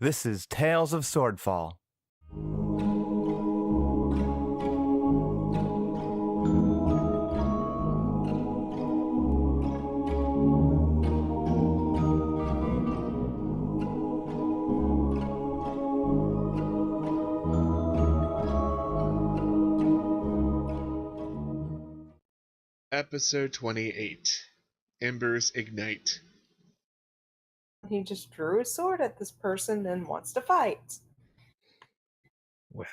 This is Tales of Swordfall. Episode 28. Embers Ignite. He just drew a sword at this person and wants to fight. Well,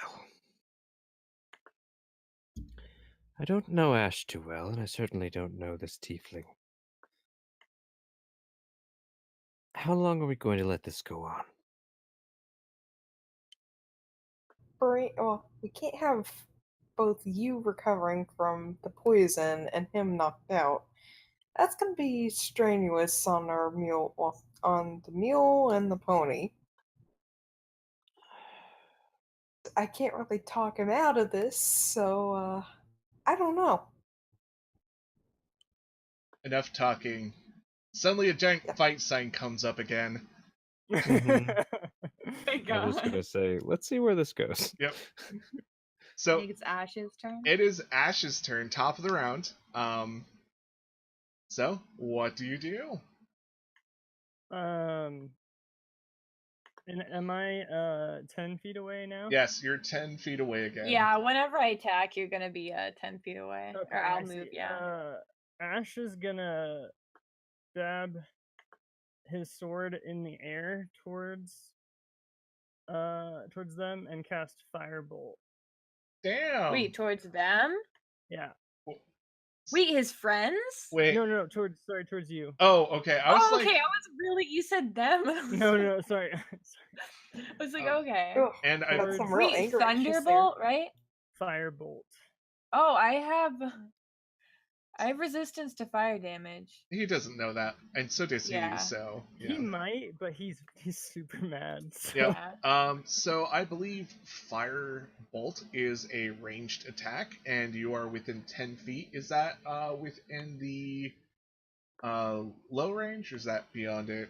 I don't know Ash too well, and I certainly don't know this tiefling. How long are we going to let this go on? Well, we can't have both you recovering from the poison and him knocked out. That's going to be strenuous on our mule, well, on the mule and the pony. I can't really talk him out of this, so I don't know. Enough talking. Suddenly a giant fight sign comes up again. Thank I was God. gonna say, let's see where this goes. Yep. I So think it's Ash's turn. it is Ash's turn, top of the round. So what do you do? And am I 10 feet away now? Yes, you're 10 feet away again. Yeah, whenever I attack, you're gonna be 10 feet away. Okay, Or I'll I move, see. yeah. Ash is gonna stab his sword in the air towards them and cast Firebolt. Damn. Wait, towards them? Yeah. Wait, his friends? Wait. No, towards you. Oh, okay. I was Oh, like, okay, I was really, you said them. No, sorry. I was like, Oh. okay. Ugh, and I got some real Wait, anger issues there. Thunderbolt, right? Firebolt. Oh, I have resistance to fire damage. he doesn't know that, and so does Yeah. he. So He yeah. might, but he's super mad. So. Yep. So I believe Firebolt is a ranged attack, and you are within 10 feet. Is that within the low range, or is that beyond it?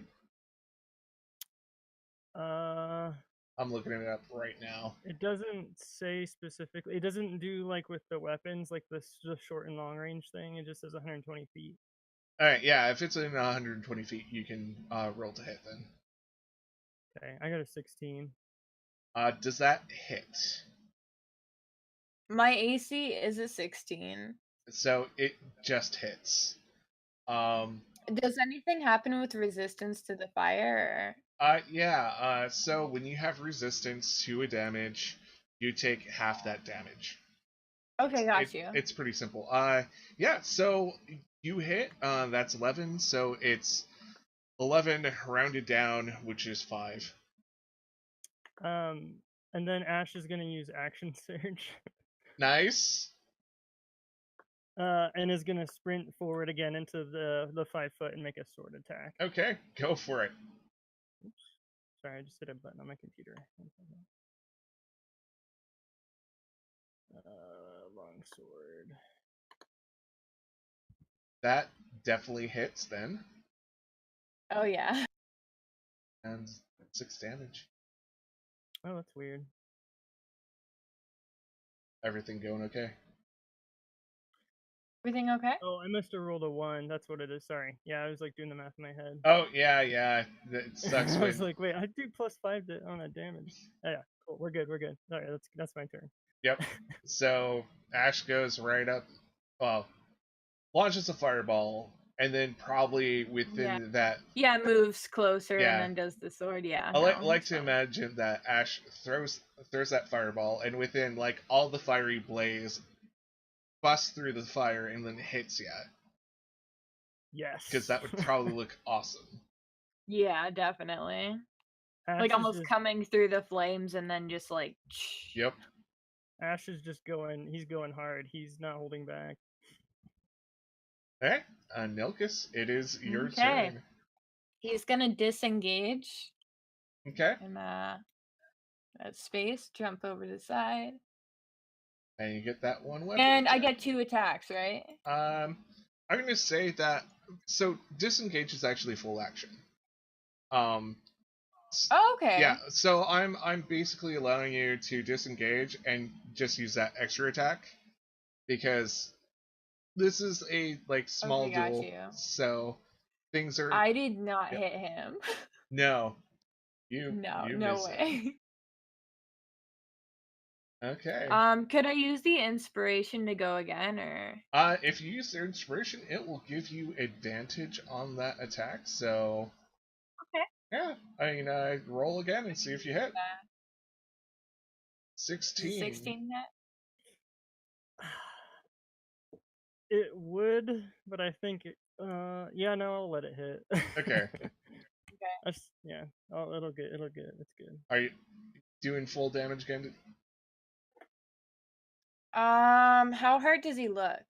I'm looking it up right now. It doesn't say specifically. It doesn't do like with the weapons, like the short and long range thing. It just says 120 feet. All right, yeah. If it's in 120 feet, you can roll to hit. Then. Okay, I got a 16. Does that hit? My AC is a 16. So it just hits. Does anything happen with resistance to the fire? Yeah. So when you have resistance to a damage, you take half that damage. Okay, got you. It's pretty simple. Yeah. So you hit. That's 11. So it's 11 rounded down, which is 5. And then Ash is gonna use Action Surge. Nice. And is gonna sprint forward again into the 5 foot and make a sword attack. Okay, go for it. Oops. Sorry, I just hit a button on my computer. Long sword. That definitely hits then, Oh, yeah. and 6 damage. Oh, that's weird. Everything going okay? Everything okay? Oh, I must have rolled a 1. That's what it is. Sorry. Yeah, I was like doing the math in my head. Oh yeah. It sucks. I was like, wait, I do +5 on that damage. Oh, yeah, cool. We're good. Alright, that's my turn. Yep. So Ash goes right up. Well, launches a fireball, and then probably within that. Yeah, moves closer Yeah. and then does the sword. Yeah. I like that's to fine. imagine that Ash throws that fireball, and within like all the fiery blaze, busts through the fire and then hits you. Yes. Because that would probably look awesome. Yeah, definitely. Ash Like is almost just- coming through the flames and then just like. Yep. Ash is just going. He's going hard. He's not holding back. Alright, Nilkus, it is your Okay. turn. He's gonna disengage Okay. in that space, jump over the side, And you get that one weapon. and I attack. get 2 attacks, right? I'm gonna say that. So disengage is actually full action. Oh, okay. Yeah, so I'm basically allowing you to disengage and just use that extra attack because this is a like small Okay, got duel, you. so things are I did not yeah. hit him. No, you No, you no miss it. way. Okay. Could I use the inspiration to go again, or? If you use their inspiration, it will give you advantage on that attack. So Okay. yeah, I mean, roll again and see if you hit. Is it 16. 16 net? It would, but I think yeah, no, I'll let it hit. Okay. Yeah. Oh, it'll get. It's good. Are you doing full damage again? How hurt does he look?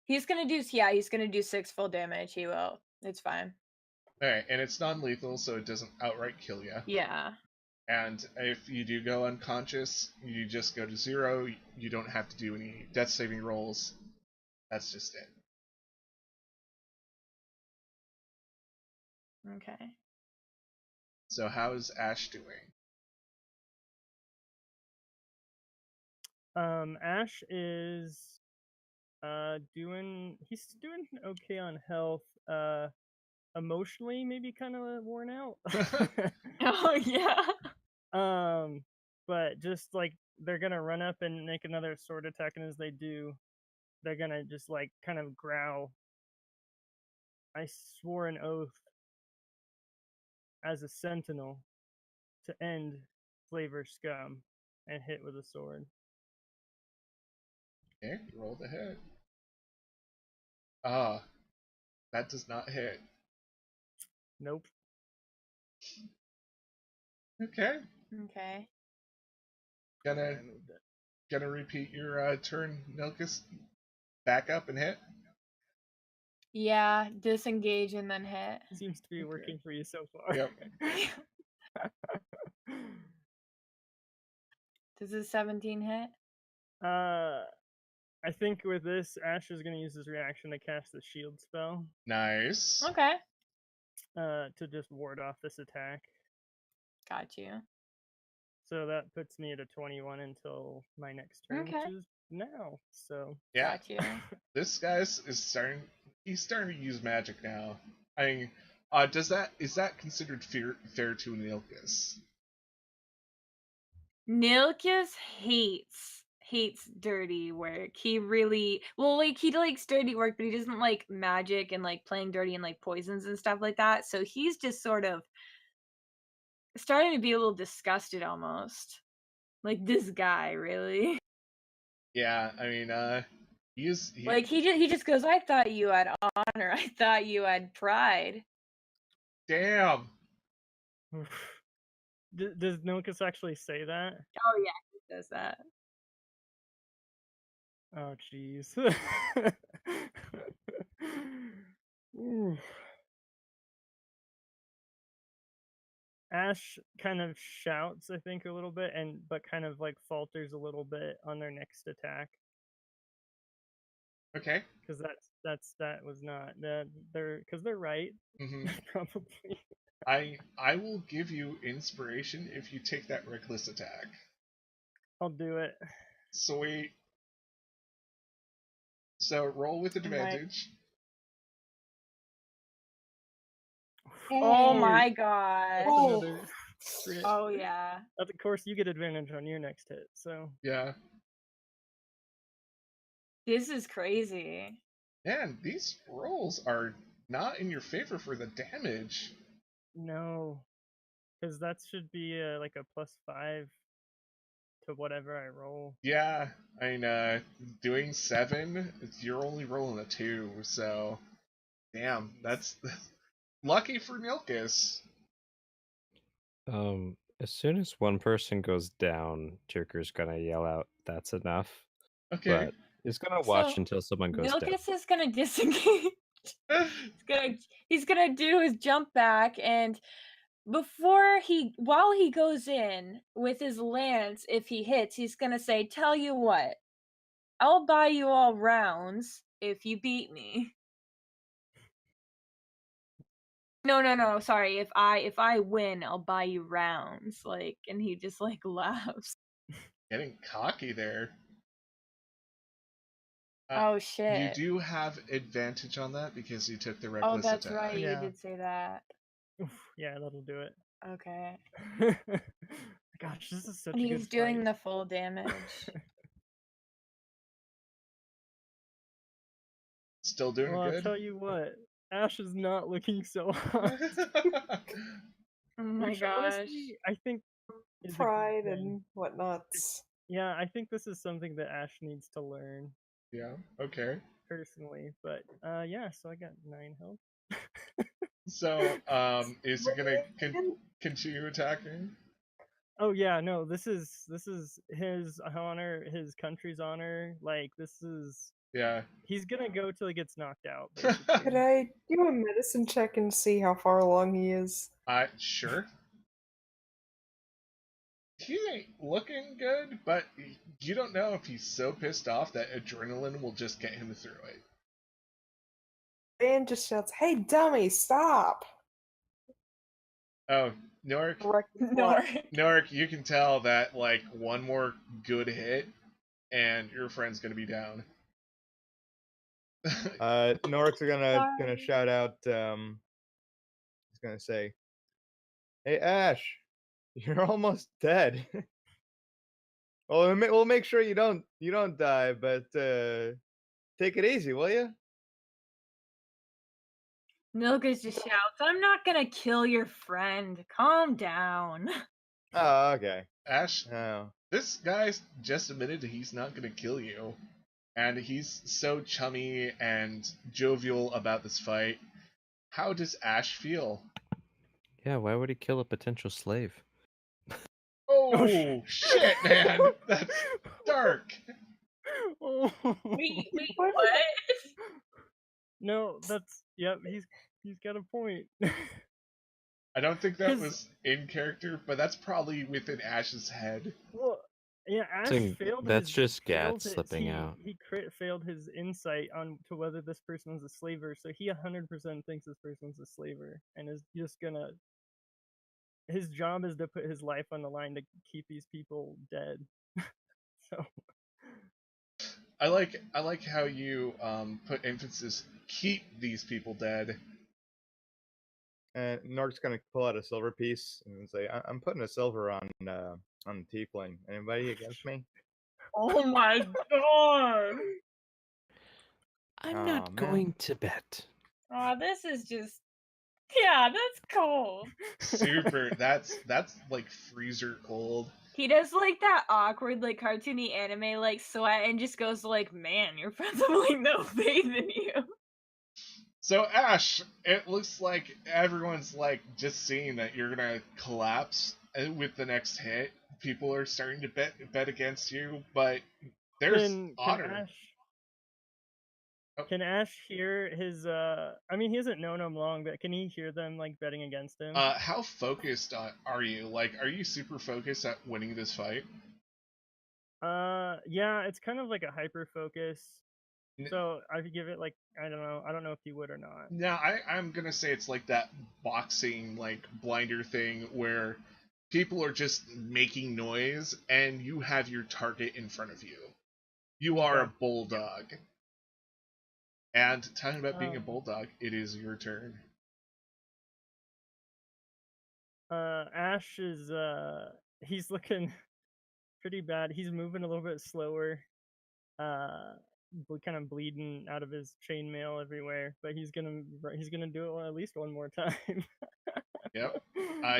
He's gonna do 6 full damage. He will. It's fine. Alright, and it's non-lethal, so it doesn't outright kill you. Yeah. And if you do go unconscious, you just go to 0. You don't have to do any death saving rolls. That's just it. Okay. So how's Ash doing? Ash is he's doing okay on health. Emotionally maybe kind of worn out. Oh yeah. But just like they're gonna run up and make another sword attack, and as they do, they're gonna just like kind of growl. I swore an oath as a sentinel to end flavor scum and hit with a sword. Okay, roll the hit. Ah, that does not hit. Nope. Okay, Okay. gonna repeat your turn, Milkus. Back up and hit. Yeah, disengage and then hit. Seems to be working for you so far. Yep. Does a 17 hit? I think with this, Ash is going to use his reaction to cast the shield spell. Nice. Okay. To just ward off this attack. Got you. So that puts me at a 21 until my next turn, Okay. which is now. So Yeah. Got you. This guy's he's starting to use magic now. I mean, is that considered fair to Nilkus? Nilkus hates dirty work. He really he likes dirty work, but he doesn't like magic and like playing dirty and like poisons and stuff like that. So he's just sort of starting to be a little disgusted almost. Like, this guy, really? Yeah, I mean, Like he just goes, I thought you had honor. I thought you had pride. Damn. does Nilkus actually say that? Oh yeah, he says that. Oh jeez. Ash kind of shouts, I think, a little bit, but kind of like falters a little bit on their next attack. Okay. Because that was not that they're right. Mm-hmm. Probably. I will give you inspiration if you take that reckless attack. I'll do it. Sweet. So roll with advantage. Oh my god. Crit. Oh yeah. Of course, you get advantage on your next hit. So yeah. This is crazy. Man, these rolls are not in your favor for the damage. No, because that should be like a +5 to whatever I roll. Yeah, I mean, doing 7, you're only rolling a 2, so damn, that's lucky for Nilkus. As soon as one person goes down, Jerker's gonna yell out, "That's enough!" Okay. But he's gonna watch until someone goes down. Nilkus is gonna disengage. he's gonna do his jump back, and while he goes in with his lance, if he hits, he's gonna say, "Tell you what, I'll buy you all rounds if you beat me." No. Sorry. If I win, I'll buy you rounds. Like, and he just like laughs. Getting cocky there. Oh You shit. do have advantage on that because you took the Oh, reckless that's attack. right. You Yeah. did say that. Oof, yeah, that'll do it. Okay. Gosh, this is such And a good he's doing fight. the full damage. Still doing Well, I'll good? tell you what, Ash is not looking so hot. Oh my Which, gosh. honestly, I think is a good Pride thing. and whatnots. Yeah, I think this is something that Ash needs to learn Yeah, okay. personally. But yeah, so I got 9 health. So, is it gonna continue attacking? Oh yeah, no, this is his honor, his country's honor. Like this is Yeah. he's gonna go till he gets knocked out. Could Basically. I do a medicine check and see how far along he is? Sure. He ain't looking good, but you don't know if he's so pissed off that adrenaline will just get him through it. Dan just shouts, "Hey, dummy, stop!" Oh, Norik, Directly No. Norik, you can tell that like one more good hit, and your friend's gonna be down. Norik's gonna Sorry. shout out. He's gonna say, "Hey Ash, you're almost dead." Well, we'll make sure you don't die, but take it easy, will you? Milkus just shouts, "I'm not gonna kill your friend. Calm down." Oh, okay. Ash, Oh. this guy just admitted he's not gonna kill you, and he's so chummy and jovial about this fight. How does Ash feel? Yeah, why would he kill a potential slave? Oh shit, man, that's dark. Oh. Wait, What? what? No, that's yep. He's got a point. I don't think that 'Cause- was in character, but that's probably within Ash's head. Well, yeah, Ash Saying failed. that's his, just failed Gat his- slipping he, out. He failed his insight on to whether this person was a slaver, so he 100% thinks this person's a slaver, and is just gonna. His job is to put his life on the line to keep these people dead. So. I like how you put emphasis keep these people dead. And Norik's gonna pull out a silver piece and say, "I'm putting a silver on the tiefling. Anybody against me?" Oh my god. I'm Aw, not man. going to bet. Oh, this is just. Yeah, that's cold. Super. That's like freezer cold. He does like that awkward, like cartoony anime, like sweat, and just goes like, "Man, your friends have like no faith in you." So Ash, it looks like everyone's like just seeing that you're gonna collapse with the next hit. People are starting to bet against you, but there's honor. Can Ash hear his? I mean, he hasn't known him long, but can he hear them like betting against him? How focused are you? Like, are you super focused at winning this fight? Yeah, it's kind of like a hyper focus. So I could give it like I don't know if he would or not. No, I'm gonna say it's like that boxing like blinder thing where people are just making noise and you have your target in front of you. You are a bulldog. And talking about being a bulldog, it is your turn. Ash is he's looking pretty bad. He's moving a little bit slower. Kind of bleeding out of his chainmail everywhere, but he's gonna do it at least one more time. Yep.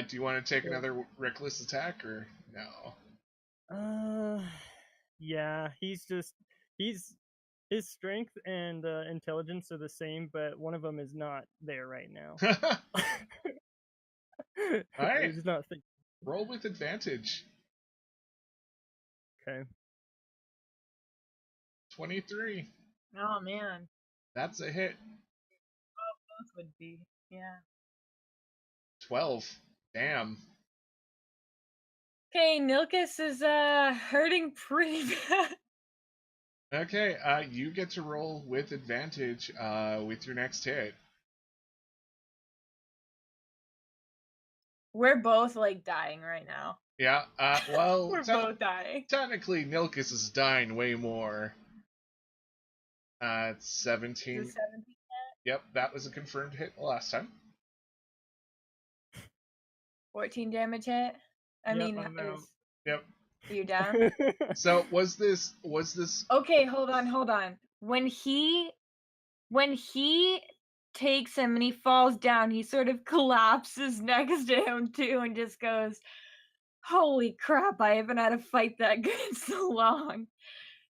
Do you want to take another reckless attack or no? Yeah, his strength and intelligence are the same, but one of them is not there right now. All right. He's not thinking. Roll with advantage. Okay. 23. Oh man. That's a hit. Both would be. Yeah. 12. Damn. Okay, Nilkus is hurting pretty bad. Okay, you get to roll with advantage with your next hit. We're both like dying right now. Yeah. Well, We're both dying. technically, Nilkus is dying way more. It's 17. Is it 17? Yep, that was a confirmed hit last time. 14 damage hit. I Yep, mean, I'm out. Yep. are you down? So was this? Okay, hold on. When he takes him and he falls down, he sort of collapses next to him too and just goes, "Holy crap, I haven't had a fight that good in so long."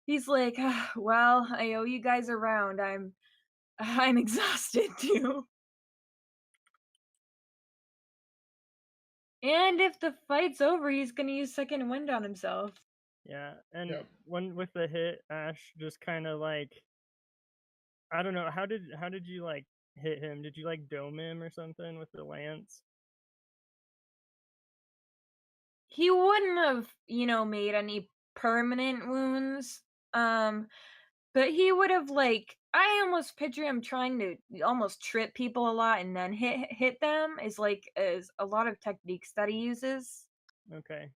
He's like, "Well, I owe you guys a round. I'm exhausted too." And if the fight's over, he's gonna use second wind on himself. Yeah, and Yep. when with the hit, Ash just kind of like, I don't know, how did you like hit him? Did you like dome him or something with the lance? He wouldn't have, made any permanent wounds. But he would have like, I almost picture him trying to almost trip people a lot and then hit them is a lot of techniques that he uses. Okay.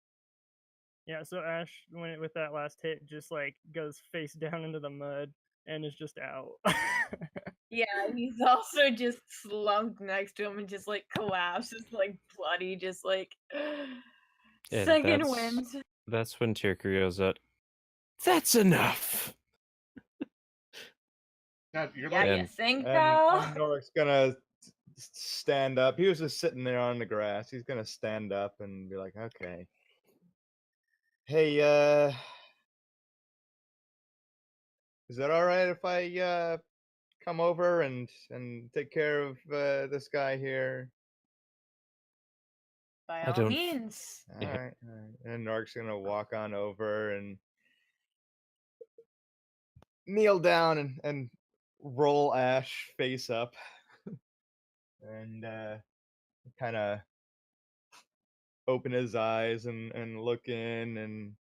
Yeah, so Ash, with that last hit, just like goes face down into the mud and is just out. Yeah, he's also just slumped next to him and just like collapses, like bloody, just like And second wind. That's when Tyrker goes out. That's enough. God, you're Yeah, like, you And- think, And pal? Norik's gonna stand up. He was just sitting there on the grass. He's gonna stand up and be like, "Okay, hey, is that all right if I come over and take care of this guy here?" By I all don't- means. All Yeah. right, all right. And Norik's gonna walk on over and kneel down and roll Ash face up, and kind of open his eyes and look in and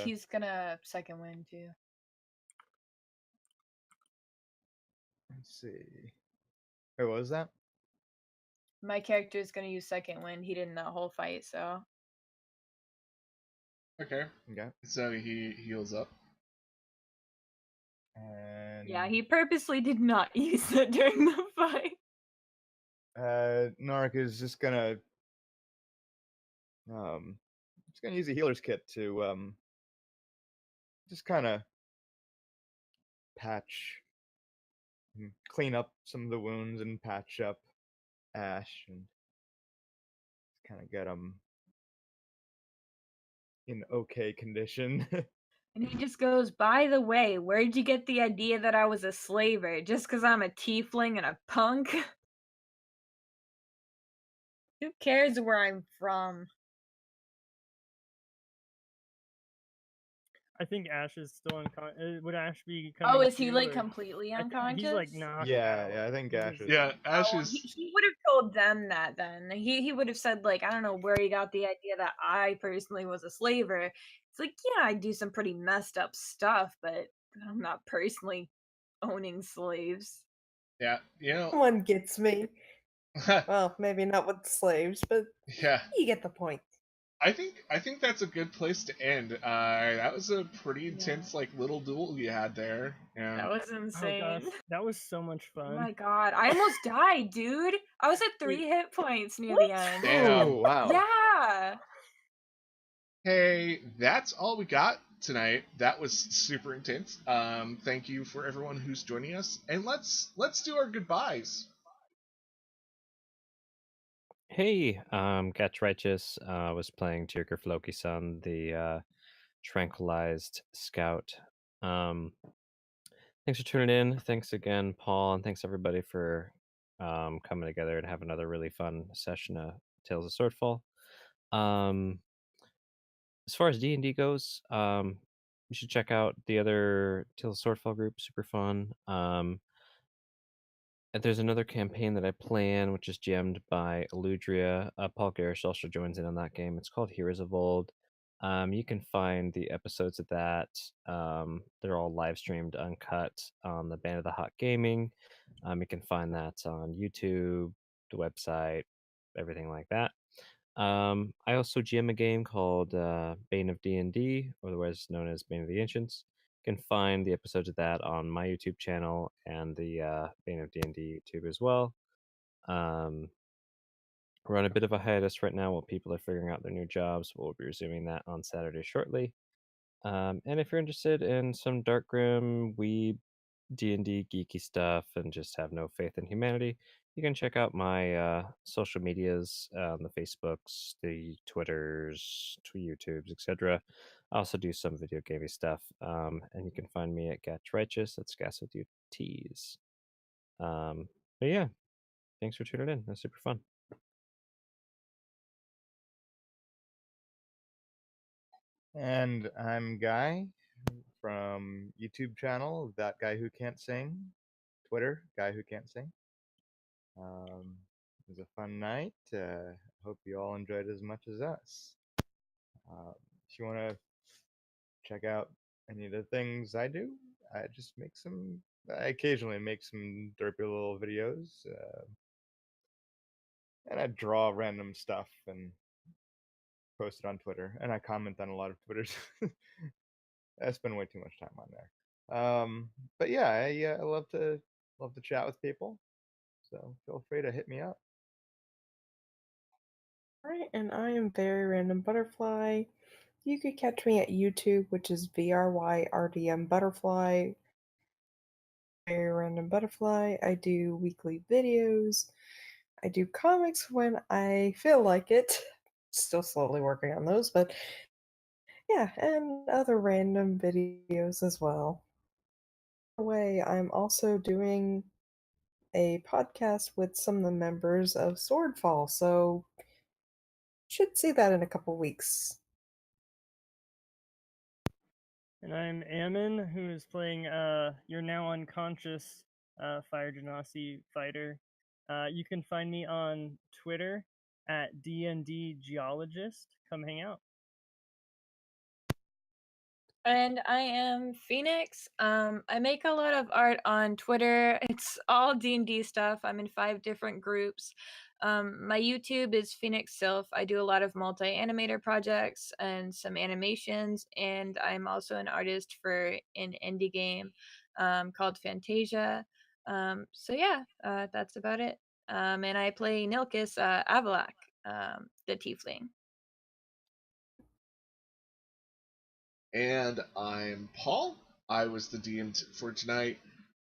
He's gonna second wind too. let's see. Wait, what was that? My character is gonna use second wind. He did in that whole fight, so okay. Okay. So he heals up. And yeah, he purposely did not use that during the fight. Norik is just gonna use a healer's kit to just kind of patch and clean up some of the wounds and patch up Ash and kind of get him in okay condition. And he just goes, "By the way, where'd you get the idea that I was a slaver? Just because I'm a tiefling and a punk? Who cares where I'm from?" I think Ash is still unconscious. Would Ash be Oh, coming is he to, like or- completely I think unconscious? He's like knocked Yeah, out. yeah, I think He Ash was- is. Yeah, Ash Oh, is. he would have told them that then. He would have said, like, I don't know where he got the idea that I personally was a slaver. It's like, yeah, I do some pretty messed up stuff, but I'm not personally owning slaves. Yeah, One gets me. Well, maybe not with slaves, but yeah. you get the point. I think that's a good place to end. That was a pretty intense like little duel you had there. Yeah. That was Oh insane. gosh, that was so much Oh fun. my god, I almost died, dude. I was at 3 hit points near the end. Damn. Oh, wow. Yeah. Hey, that's all we got tonight. That was super intense. Thank you for everyone who's joining us, and let's do our goodbyes. Hey, Catch Righteous was playing Tyrker Floki-san, the tranquilized scout. Thanks for tuning in. Thanks again, Paul, and thanks everybody for coming together and have another really fun session of Tales of Swordfall. As far as D&D goes, you should check out the other Tales of Swordfall group. Super fun. And there's another campaign that I plan, which is gemmed by Eludria. Paul Garish also joins in on that game. It's called Heroes of Old. You can find the episodes of that. They're all live streamed, uncut on the Band of the Hot Gaming. You can find that on YouTube, the website, everything like that. I also GM a game called Bane of D&D, otherwise known as Bane of the Ancients. You can find the episodes of that on my YouTube channel and the Bane of D&D YouTube as well. We're on a bit of a hiatus right now while people are figuring out their new jobs. We'll be resuming that on Saturday shortly. And if you're interested in some dark grim, weeb, D&D geeky stuff, and just have no faith in humanity, you can check out my social medias, the Facebooks, the Twitters, YouTubes, etc. I also do some video gaming stuff, and you can find me at Gatch Righteous. That's Gas with 2 T's. But yeah, thanks for tuning in. That's super fun. And I'm Guy from YouTube channel, That Guy Who Can't Sing. Twitter, Guy Who Can't Sing. It was a fun night. Hope you all enjoyed as much as us. If you want to check out any of the things I do, I occasionally make some derpy little videos. And I draw random stuff and post it on Twitter. And I comment on a lot of Twitters. I spend way too much time on there. But yeah, I love to chat with people. So feel free to hit me up. Alright, and I am Very Random Butterfly. You could catch me at YouTube, which is VRYRDM Butterfly. Very Random Butterfly. I do weekly videos. I do comics when I feel like it. Still slowly working on those, but yeah, and other random videos as well. By the way, I'm also doing a podcast with some of the members of Swordfall, so should see that in a couple weeks. And I'm Ammon, who is playing your now unconscious Fire Genasi fighter. You can find me on Twitter at DND Geologist. Come hang out. And I am Phoenix. I make a lot of art on Twitter. It's all D&D stuff. I'm in 5 different groups. My YouTube is Phoenix Sylph. I do a lot of multi-animator projects and some animations, and I'm also an artist for an indie game called Fantasia. So yeah, that's about it. And I play Nilkis Avalak, the tiefling. And I'm Paul. I was the DM for tonight.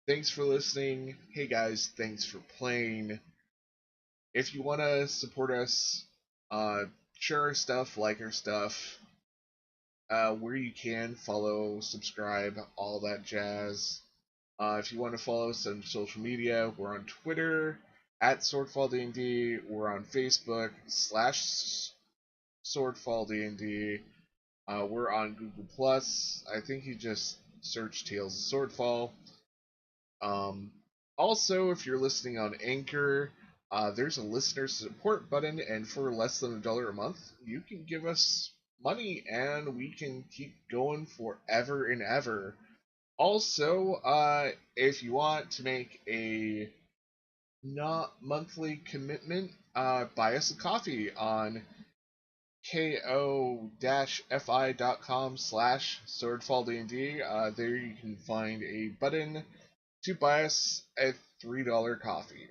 Thanks for listening. Hey guys, thanks for playing. If you want to support us, share our stuff, like our stuff, where you can, follow, subscribe, all that jazz. If you want to follow us on social media, we're on Twitter at SwordfallDND. We're on Facebook /SwordfallDND. We're on Google Plus. I think you just search Tales of Swordfall. Also, if you're listening on Anchor, there's a listener support button, and for less than $1 a month, you can give us money, and we can keep going forever and ever. Also, if you want to make a not monthly commitment, buy us a coffee on ko-fi.com/swordfalldnd. There you can find a button to buy us a $3 coffee.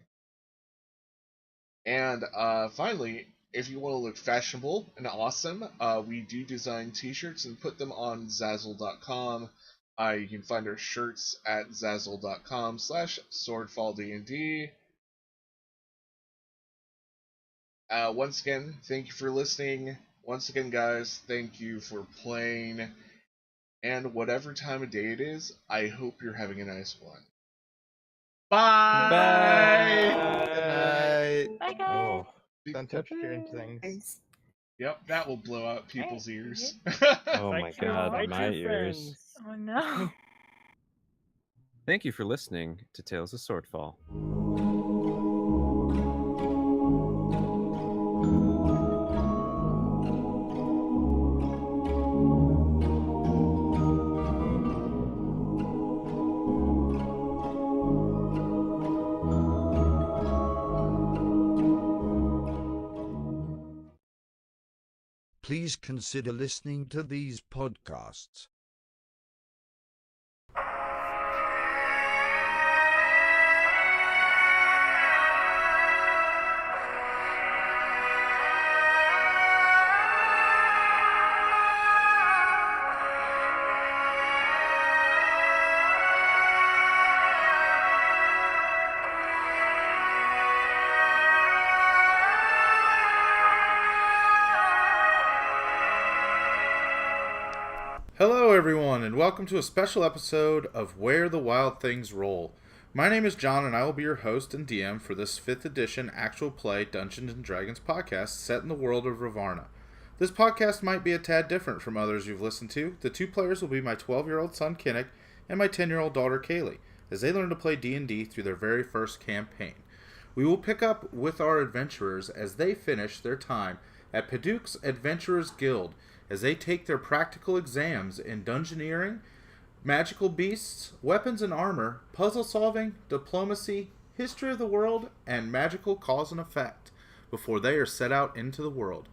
And finally, if you want to look fashionable and awesome, we do design t-shirts and put them on Zazzle.com. You can find our shirts at Zazzle.com/swordfalldnd. Once again, thank you for listening. Once again, guys, thank you for playing. And whatever time of day it is, I hope you're having a nice one. Bye! Good night. Bye, guys. Oh, Don't touch strange things. Thanks. Yep, that will blow out people's ears. oh my Fight your- god, fight my your ears. friends. Oh no. Thank you for listening to Tales of Swordfall. please consider listening to these podcasts. Hello, everyone, and welcome to a special episode of Where the Wild Things Roll. My name is John, and I will be your host and DM for this 5th edition actual play Dungeons & Dragons podcast set in the world of Ravarna. This podcast might be a tad different from others you've listened to. The two players will be my 12-year-old son, Kinnick, and my 10-year-old daughter, Kaylee, as they learn to play D&D through their very first campaign. We will pick up with our adventurers as they finish their time at Paduke's Adventurers Guild, as they take their practical exams in dungeoneering, magical beasts, weapons and armor, puzzle solving, diplomacy, history of the world, and magical cause and effect before they are set out into the world.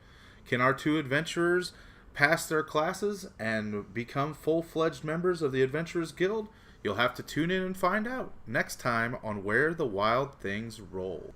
Can our two adventurers pass their classes and become full-fledged members of the Adventurers Guild? You'll have to tune in and find out next time on Where the Wild Things Roll.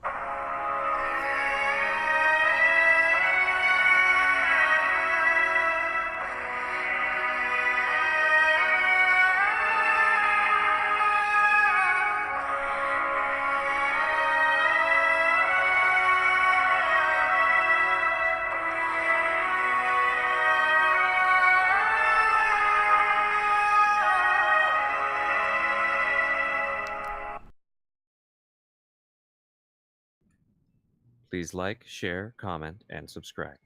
Please like, share, comment, and subscribe.